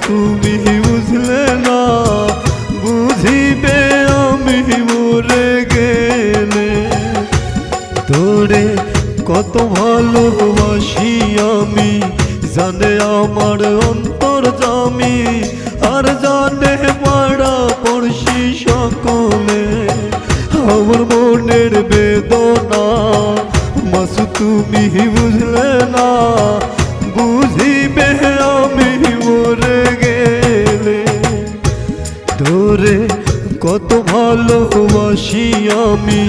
তুমি বুঝলে না, বুঝিবে আমি মরে গেলে। তোরে কত ভালোবাসি আমি, জানে আমার অন্তর্যামী, আর জানে পাড়া পড়শি সকলে আমার মনের বেদনা। মাসু তুমি বুঝলে না, বুঝিবে আমি মরে গেলে। তোরে কত ভালোবাসি আমি,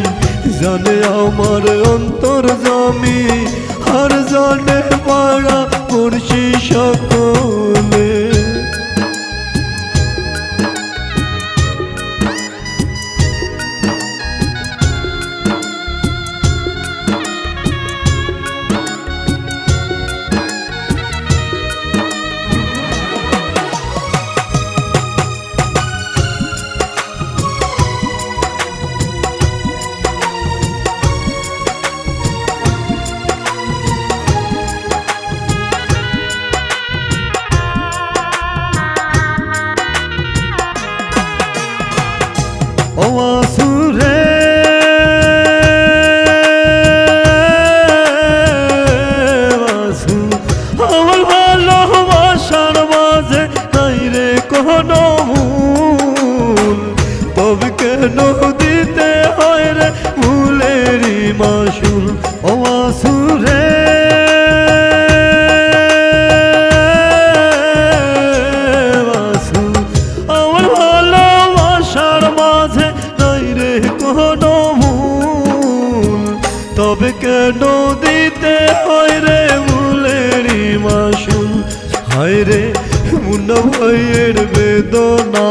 জানে আমার অন্তর্যামী, আর জানে পাড়া পড়শি সকলে। ও আসুরে আসু, আমার ভালোবাসার মাঝে নাই রে কোনো ভুল, তবে কেন দিতে হয় রে ভুলেরই মাসুল। ও আসুরে তবে কেন দিতে হয় রে ভুলেরই মাসুল। হায় রে মুন্না ভাইয়ের বেদনা,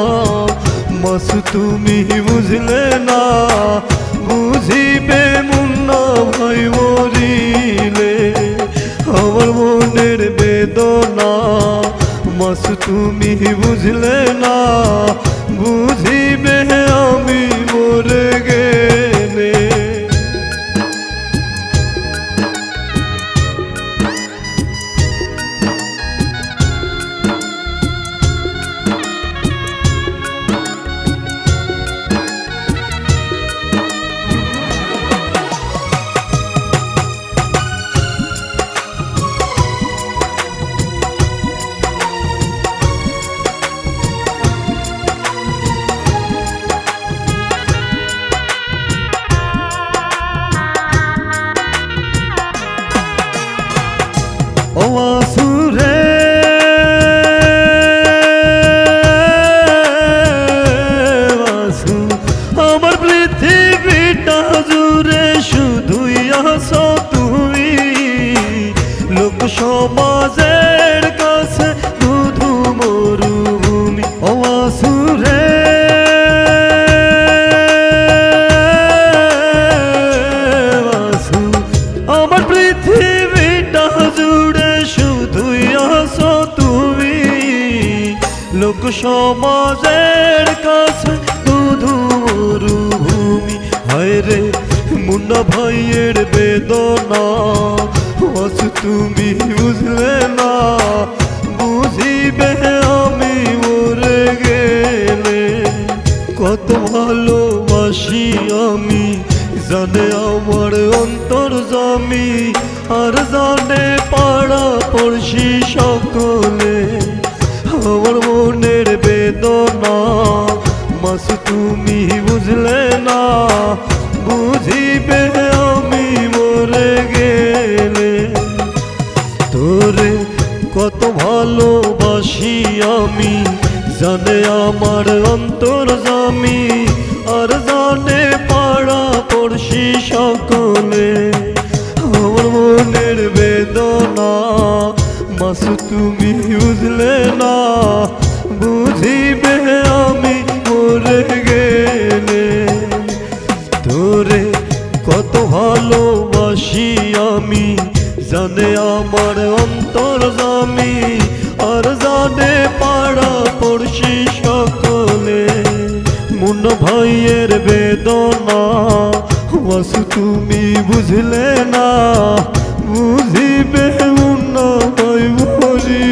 মাসু তুমি বুঝলে না, বুঝিবে মুন্না ভাই মরিলে। আমার মনের বেদনা, মাসু তুমি বুঝলে না, বুঝিবে আমি মরে গেলে। ও আসুরে আসু, আমার পৃথিবীটা জুড়ে শুধুই আসো তুমি, লোক সমাজের কাছে শুধু মরুভূমি। ও আসুরে আসু, আমার পৃথিবীটা জুড়ে শুধুই আসো তুমি, লোক সমাজের কাছে শুধু মরুভূমি। হায় রে মুন্না ভাইয়ের বেদনা, মাসু তুমি বুঝলে না, বুঝিবে আমি মরে গেলে। কত ভালোবাসি আমি, জানে আমার অন্তর্যামী, আর জানে পাড়া পড়শি সকলে আমার মনের বেদনা। মাসু তুমি বুঝলে না, বুঝিবে আমি মরে গেলে। তোরে কত ভালোবাসি আমি, জানে আমার অন্তর্যামী, আর জানে পাড়া পড়শি সকলে আমার মনের বেদনা। মাসু তুমি বুঝলে না, বুঝিবে আমি মরে গেলে। তোরে কত ভালোবাসি আমি, জানে আমার অন্তর্যামী, আর জানে পাড়া পড়শি সকলে মুন্না ভাইয়ের বেদনা। মাসু তুমি বুঝলে না, বুঝিবে মুন্না ভাই মরি।